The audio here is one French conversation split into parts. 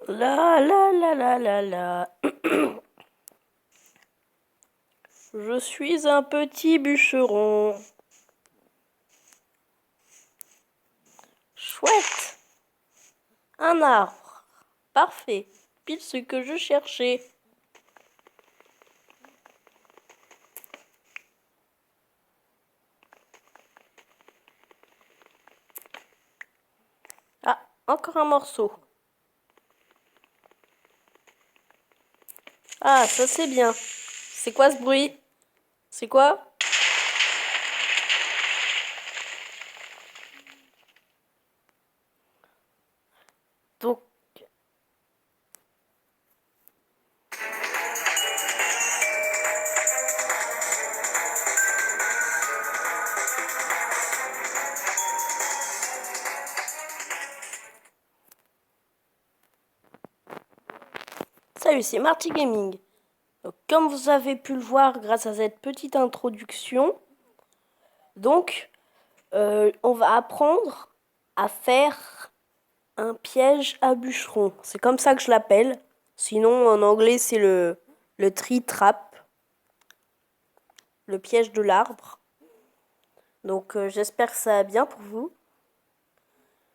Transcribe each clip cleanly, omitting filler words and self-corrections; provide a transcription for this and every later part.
La la la la la la. Je suis un petit bûcheron. Chouette. Un arbre. Parfait. Pile ce que je cherchais. Ah, encore un morceau. Ah, ça c'est bien. C'est quoi ce bruit? C'est quoi? Donc, salut, c'est Marty Gaming. Donc, comme vous avez pu le voir grâce à cette petite introduction, on va apprendre à faire un piège à bûcheron. C'est comme ça que je l'appelle. Sinon, en anglais, c'est le tree trap, le piège de l'arbre. Donc, j'espère que ça va bien pour vous.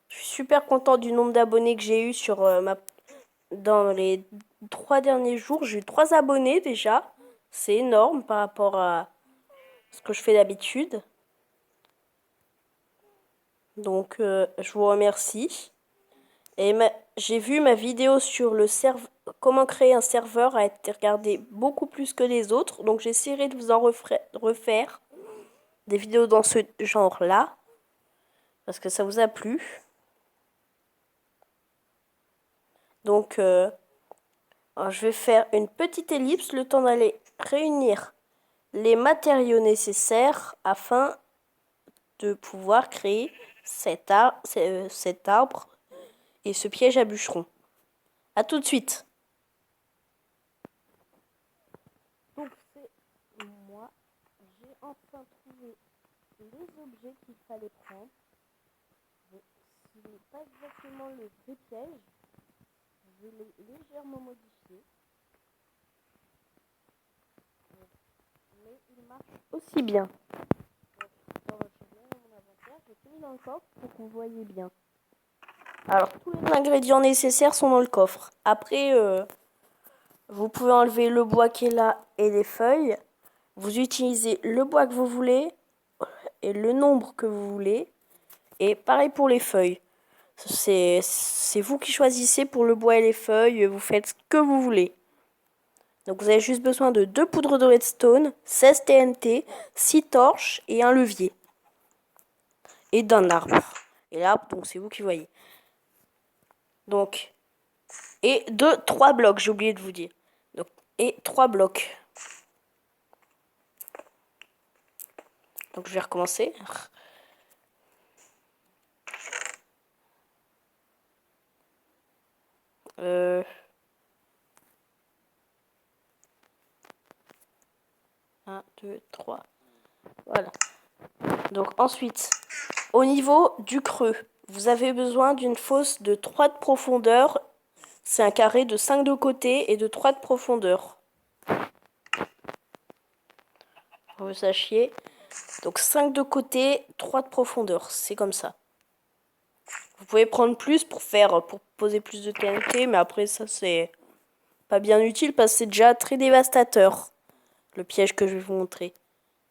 Je suis super content du nombre d'abonnés que j'ai eu sur dans les 3 derniers jours. J'ai eu 3 abonnés déjà. C'est énorme par rapport à ce que je fais d'habitude. Donc, je vous remercie. Et j'ai vu ma vidéo sur le comment créer un serveur a été regardée beaucoup plus que les autres. Donc, j'essaierai de vous en refaire des vidéos dans ce genre-là. Parce que ça vous a plu. Donc, je vais faire une petite ellipse, le temps d'aller réunir les matériaux nécessaires afin de pouvoir créer cet arbre et ce piège à bûcheron. A tout de suite. Donc c'est moi, j'ai enfin trouvé les objets qu'il fallait prendre. Ce n'est pas exactement le vrai piège, je l'ai légèrement modifié. Mais il marche aussi bien. Donc, je viens dans mon inventaire, j'ai tout mis dans le coffre pour que vous voyez bien. Alors, tous les ingrédients nécessaires sont dans le coffre. Après, vous pouvez enlever le bois qui est là et les feuilles. Vous utilisez le bois que vous voulez et le nombre que vous voulez. Et pareil pour les feuilles. C'est vous qui choisissez pour le bois et les feuilles. Vous faites ce que vous voulez. Donc vous avez juste besoin de 2 poudres de redstone, 16 TNT, 6 torches et un levier. Et d'un arbre. Et l'arbre, donc c'est vous qui voyez. Donc, et 3 blocs, j'ai oublié de vous dire. Donc, et 3 blocs. Donc je vais recommencer. Euh... 1, 2, 3. Voilà. Donc ensuite, au niveau du creux, vous avez besoin d'une fosse de 3 de profondeur. C'est un carré de 5 de côté et de 3 de profondeur. Pour que vous sachiez. Donc 5 de côté, 3 de profondeur. C'est comme ça. Vous pouvez prendre plus pour poser plus de TNT, mais après ça c'est pas bien utile parce que c'est déjà très dévastateur. Le piège que je vais vous montrer.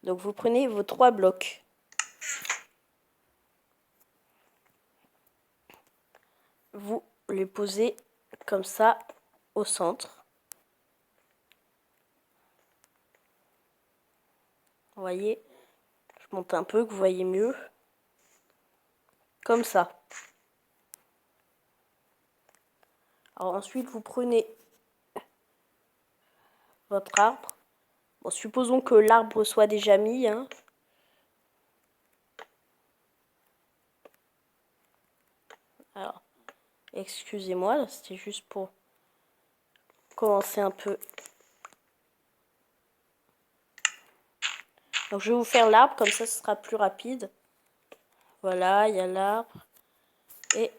Donc vous prenez vos 3 blocs. Vous les posez comme ça au centre. Vous voyez, je monte un peu que vous voyez mieux. Comme ça. Alors ensuite, vous prenez votre arbre. Bon, supposons que l'arbre soit déjà mis. Hein. Alors, excusez-moi, c'était juste pour commencer un peu. Donc je vais vous faire l'arbre, comme ça ce sera plus rapide. Voilà, il y a l'arbre. Et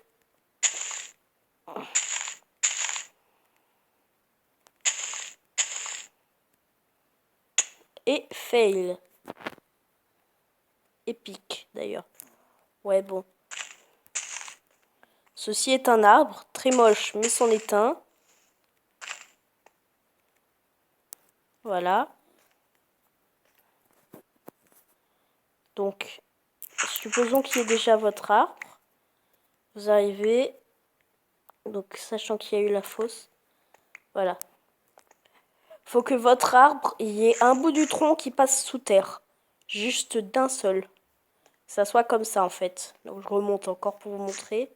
et fail. Épique d'ailleurs. Ouais, bon. Ceci est un arbre, très moche, mais c'en est un. Voilà. Donc, supposons qu'il y ait déjà votre arbre. Vous arrivez, donc sachant qu'il y a eu la fosse. Voilà. Faut que votre arbre, il y ait un bout du tronc qui passe sous terre. Juste d'un seul. Que ça soit comme ça en fait. Donc je remonte encore pour vous montrer.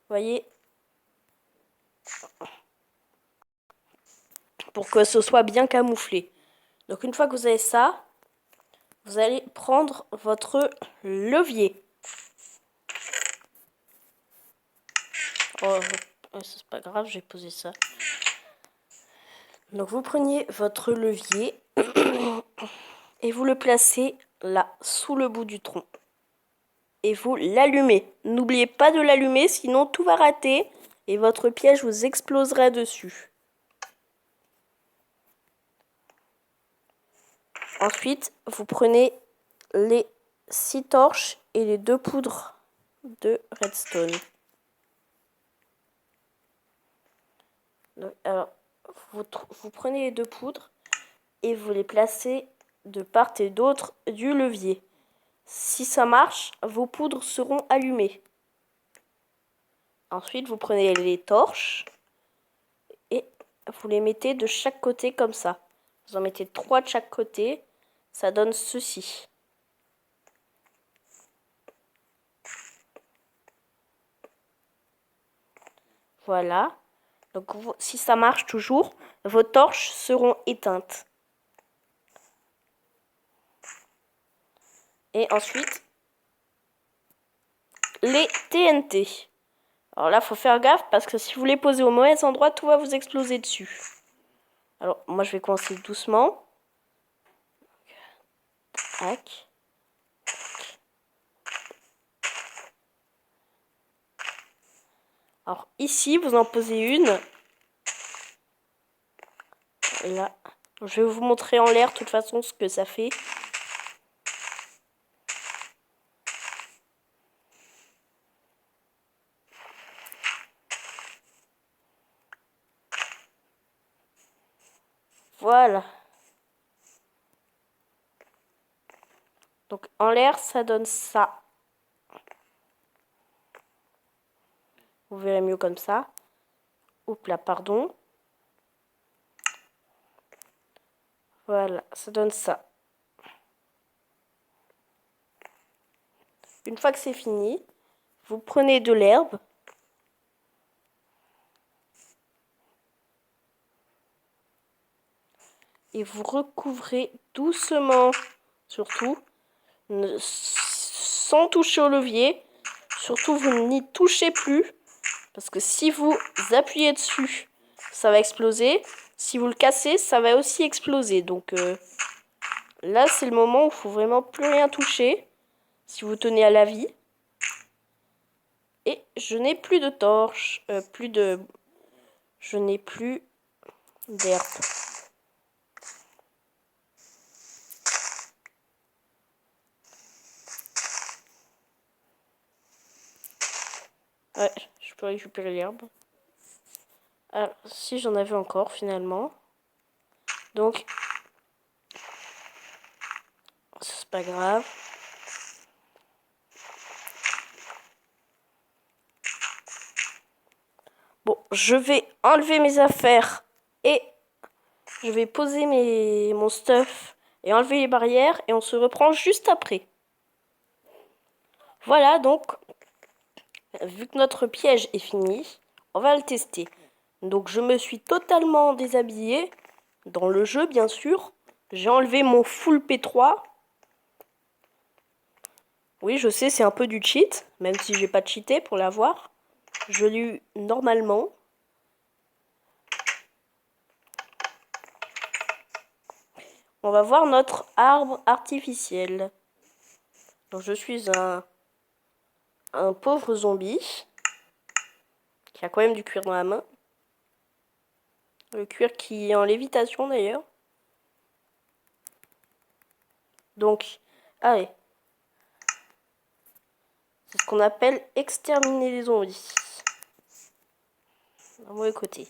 Vous voyez? Pour que ce soit bien camouflé. Donc une fois que vous avez ça, vous allez prendre votre levier. Oh, c'est pas grave, j'ai posé ça. Donc vous prenez votre levier et vous le placez là, sous le bout du tronc. Et vous l'allumez. N'oubliez pas de l'allumer, sinon tout va rater et votre piège vous explosera dessus. Ensuite, vous prenez les 6 torches et les 2 poudres de redstone. Donc, alors, vous prenez les 2 poudres et vous les placez de part et d'autre du levier. Si ça marche, vos poudres seront allumées. Ensuite, vous prenez les torches et vous les mettez de chaque côté comme ça. Vous en mettez 3 de chaque côté. Ça donne ceci. Voilà. Donc si ça marche toujours, vos torches seront éteintes. Et ensuite, les TNT. Alors là, faut faire gaffe parce que si vous les posez au mauvais endroit, tout va vous exploser dessus. Alors, moi, je vais commencer doucement. Tac. Alors ici, vous en posez une. Là. Je vais vous montrer en l'air, de toute façon, ce que ça fait. Voilà. Donc en l'air, ça donne ça. Vous verrez mieux comme ça. Oups là, pardon. Voilà, ça donne ça. Une fois que c'est fini, vous prenez de l'herbe. Et vous recouvrez doucement, surtout, sans toucher au levier. Surtout, vous n'y touchez plus. Parce que si vous appuyez dessus, ça va exploser. Si vous le cassez, ça va aussi exploser. Donc là, c'est le moment où il faut vraiment plus rien toucher. Si vous tenez à la vie. Et je n'ai plus de torches. Je n'ai plus d'herbe. Ouais, je peux récupérer l'herbe. Alors, si j'en avais encore finalement. Donc, c'est pas grave. Bon, je vais enlever mes affaires et je vais poser mon stuff et enlever les barrières et on se reprend juste après. Voilà, donc, vu que notre piège est fini, on va le tester. Donc, je me suis totalement déshabillée, dans le jeu, bien sûr. J'ai enlevé mon full P3. Oui, je sais, c'est un peu du cheat, même si j'ai pas cheaté pour l'avoir. Je l'ai eu normalement. On va voir notre arbre artificiel. Donc, je suis un pauvre zombie qui a quand même du cuir dans la main. Le cuir qui est en lévitation d'ailleurs. Donc, allez. C'est ce qu'on appelle exterminer les zombies. D'un mauvais côté.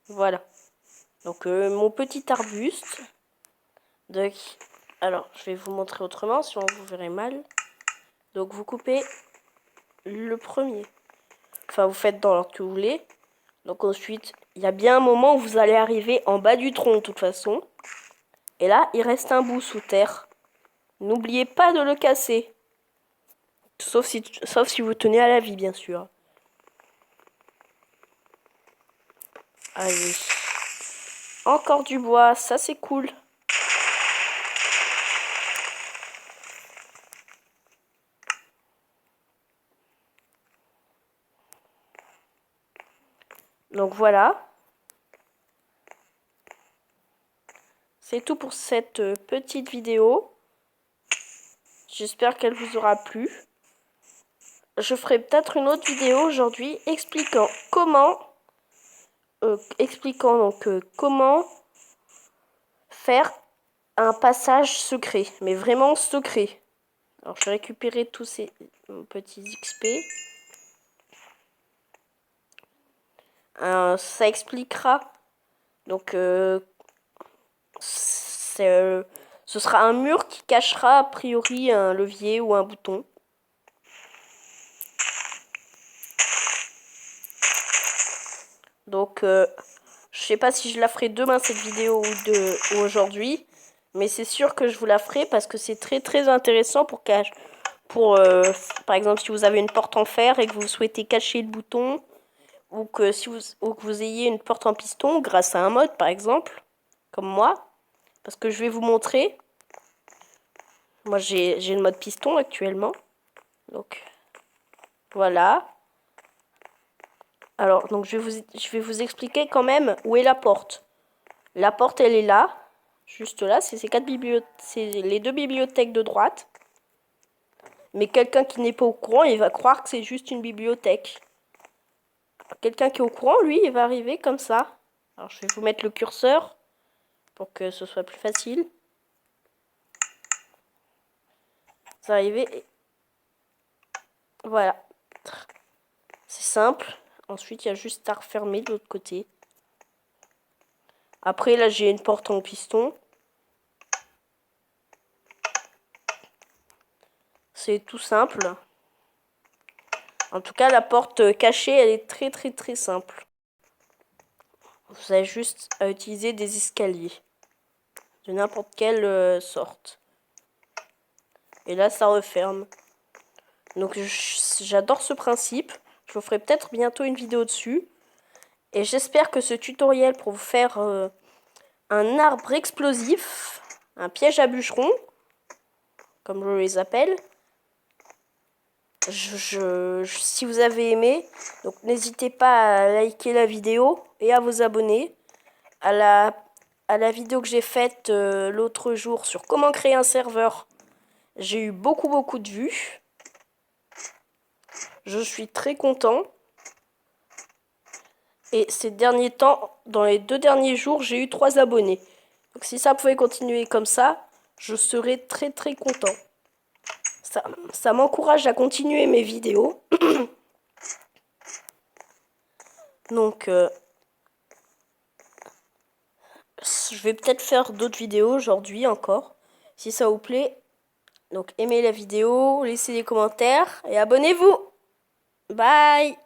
Voilà. Donc, mon petit arbuste. Donc, alors, je vais vous montrer autrement, sinon vous verrez mal. Donc, vous coupez le premier. Enfin, vous faites dans l'ordre que vous voulez. Donc, ensuite, il y a bien un moment où vous allez arriver en bas du tronc, de toute façon. Et là, il reste un bout sous terre. N'oubliez pas de le casser. Sauf si vous tenez à la vie, bien sûr. Allez. Encore du bois, ça c'est cool. Donc voilà. C'est tout pour cette petite vidéo. J'espère qu'elle vous aura plu. Je ferai peut-être une autre vidéo aujourd'hui expliquant comment comment faire un passage secret, mais vraiment secret. Alors je vais récupérer tous ces petits XP. Ça expliquera. Donc ce sera un mur qui cachera a priori un levier ou un bouton. Donc je sais pas si je la ferai demain cette vidéo ou aujourd'hui, mais c'est sûr que je vous la ferai parce que c'est très très intéressant pour par exemple si vous avez une porte en fer et que vous souhaitez cacher le bouton, ou que vous ayez une porte en piston grâce à un mode par exemple, comme moi, parce que je vais vous montrer. Moi j'ai le mode piston actuellement, donc voilà. Alors donc je vais vous expliquer quand même où est la porte. La porte elle est là, juste là, c'est les deux bibliothèques de droite. Mais quelqu'un qui n'est pas au courant, il va croire que c'est juste une bibliothèque. Quelqu'un qui est au courant, lui, il va arriver comme ça. Alors je vais vous mettre le curseur pour que ce soit plus facile. Vous arrivez et voilà. C'est simple. Ensuite, il y a juste à refermer de l'autre côté. Après, là, j'ai une porte en piston. C'est tout simple. En tout cas, la porte cachée, elle est très très très simple. Vous avez juste à utiliser des escaliers. De n'importe quelle sorte. Et là, ça referme. Donc, j'adore ce principe. Je vous ferai peut-être bientôt une vidéo dessus. Et j'espère que ce tutoriel pour vous faire un arbre explosif, un piège à bûcheron, comme je les appelle, si vous avez aimé, donc n'hésitez pas à liker la vidéo et à vous abonner à la vidéo que j'ai faite l'autre jour sur comment créer un serveur. J'ai eu beaucoup de vues. Je suis très content. Et ces derniers temps, dans les 2 derniers jours, j'ai eu 3 abonnés. Donc si ça pouvait continuer comme ça, je serais très très content. Ça m'encourage à continuer mes vidéos. Donc je vais peut-être faire d'autres vidéos aujourd'hui encore, si ça vous plaît. Donc aimez la vidéo, laissez des commentaires et abonnez-vous. Bye!